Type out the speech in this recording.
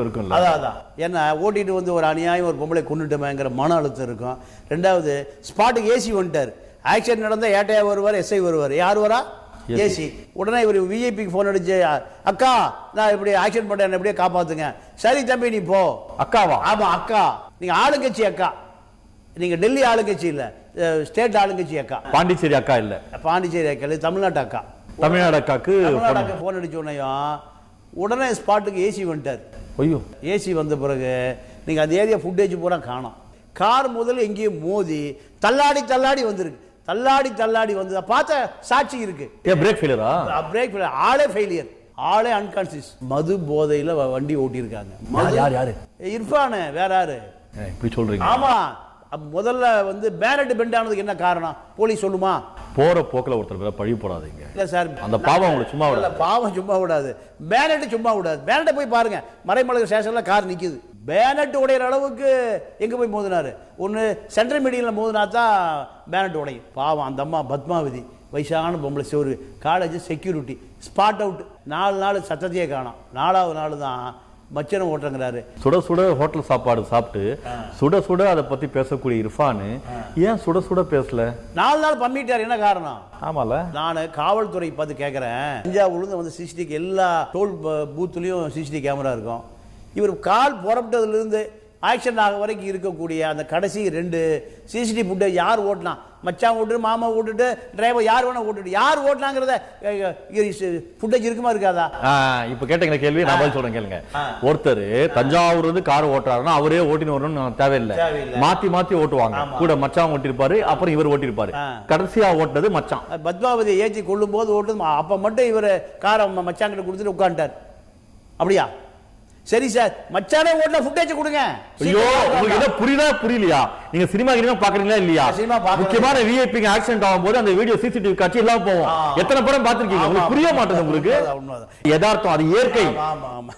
இருக்கும்ல. அதான் ஏன்னா ஓட்டிட்டு வந்து ஒரு அநியாயம் ஒரு பொம்பளை கொண்டுட்டோமேங்கிற மன அழுத்தம் இருக்கும். ரெண்டாவது ஸ்பாட்டுக்கு ஏசி வந்துட்டார். ஆக்சிடென்ட் நடந்தால் ஏட்டையா வருவார், எஸ்ஐ வருவார். யார் வரா? ஏசி. உடனே இவர் விஐபிக்கு ஃபோன் அடிச்சு, அக்கா நான் இப்படி ஆக்சிடென்ட் பண்ணேன், எப்படியே காப்பாத்துங்க. சரி தம்பி நீ போ. அக்காவா? ஆமா அக்கா. நீங்க ஆளுங்கட்சி அக்கா, நீங்க டெல்லி ஆளுங்கட்சி இல்ல, ஸ்டேட் ஆளுங்கட்சி அக்கா. பாண்டிச்சேரி அக்கா இல்ல, பாண்டிச்சேரி அக்கா இல்ல, தமிழ்நாட்டு அக்கா. தமிழ்நாடு அக்காக்கு போன் அடிச்ச உடனே ஸ்பாட்டுக்கு ஏசி வந்துட்டார். ஐயோ, ஏசி வந்த பிறகு நீங்க அந்த ஏரியா ஃபுட்டேஜ் பூரா காணோம். கார் முதல்ல எங்கேயும் மோதி தள்ளாடி தள்ளாடி வந்திருக்கு. தள்ளாடி வந்ததை பார்த்த சாட்சி இருக்கு. பிரேக் ஃபெயிலியரா? பிரேக் ஃபெயிலியர், ஆளே ஃபெயிலியர், ஆளே அன்கான்சியஸ். மது போதையில வண்டி ஓட்டி இருக்காங்க. யாரு? இர்ஃபான். வேற யாரு இப்படி சொல்றீங்க? ஆமா. முதல்ல வந்து பேனட் பெண்ட் ஆனதுக்கு என்ன காரணம் போலீஸ் சொல்லுமா? போற போக்கில் ஒருத்தர் பழி போடாதீங்க. இல்ல சார், அந்த பாவம் உங்களுக்கு சும்மா விடாது. பாவம் சும்மா விடாது, பேனட் சும்மா விடாது. பேனட்டை போய் பாருங்க, மறைமலை ஸ்டேஷன்ல கார் நிக்குது. பேனட் உடையிற அளவுக்கு எங்க போய் மோதினாரு? ஒன்னு சென்ட்ரல் மீடியன்ல மோதினா தான் பேனட் உடையும். பாவம் அந்த அம்மா பத்மாவதி, வயசான பொம்பளை, ஒரு காலேஜ் செக்யூரிட்டி, ஸ்பாட் அவுட். 4 நாள் சத்தத்தையே காணோம். 4வது நாள் தான் மச்சனம் ஓட்டுறாங்கிறாரு. சுட சுட ஹோட்டல் சாப்பாடு சாப்பிட்டு சுட சுட அதை பத்தி பேசக்கூடிய இர்ஃபான் ஏன் சுட சுட பேசல? 4 நாள் பண்ணிட்டாரு. என்ன காரணம்? ஆமால, நான் காவல்துறை பார்த்து கேட்கிறேன். தஞ்சாவூர்ல வந்து சிசிடிவி எல்லா டோல் பூத்துலயும் சிசிடிவி கேமரா இருக்கும். இவர் கால் புறப்பட்டதுல இருந்து ஆக்சிடென்ட் ஆக வரைக்கும் இருக்கக்கூடிய அந்த கடைசி 2 சிசிடிவி ஃபுட்டேஜ் யார் ஓட்டினா, மச்சான் ஓட்டு, மாமா ஓட்டுட்டு, டிரைவர் யார் வேணா ஓட்டுட்டு, யார் ஓட்டினாங்கிறத ஃபுட்டேஜ் இருக்குமா இருக்காதா? இப்ப கேட்டீங்க கேள்வி, நான் பதில் சொல்றேன் கேளுங்க. ஒருத்தர் தஞ்சாவூர் இருந்து கார் ஓட்டுறாருன்னா அவரே ஓட்டின்னு வரணும்னு தேவையில்லை, மாத்தி மாத்தி ஓட்டுவாங்க. கூட மச்சான் ஓட்டிருப்பாரு, அப்புறம் இவர் ஓட்டிருப்பாரு. கடைசியா ஓட்டுனது மச்சான். பத்மாவதியை ஏற்றி கொள்ளும் போது ஓட்டுது, அப்ப மட்டும் இவர் காரை மச்சான் கிட்ட கொடுத்துட்டு உட்காந்துட்டார். அப்படியா? சரி சார், மச்சானே ஓட்டல ஃபுட்டேஜ் கொடுங்க. ஐயோ, உங்களுக்கு என்ன புரியுதா புரியலையா? நீங்க சினிமா பாக்குறீங்களா இல்லையா? முக்கியமான விஐபி ஆக்சிடென்ட் ஆகும்போது அந்த வீடியோ சிசிடிவி காட்சி எல்லாம் போவோம். எத்தனை படம் பாத்திருக்கீங்க? உங்களுக்கு புரிய மாட்டேங்குது. உங்களுக்கு யதார்த்தம், அது இயற்கை. ஆமா ஆமா.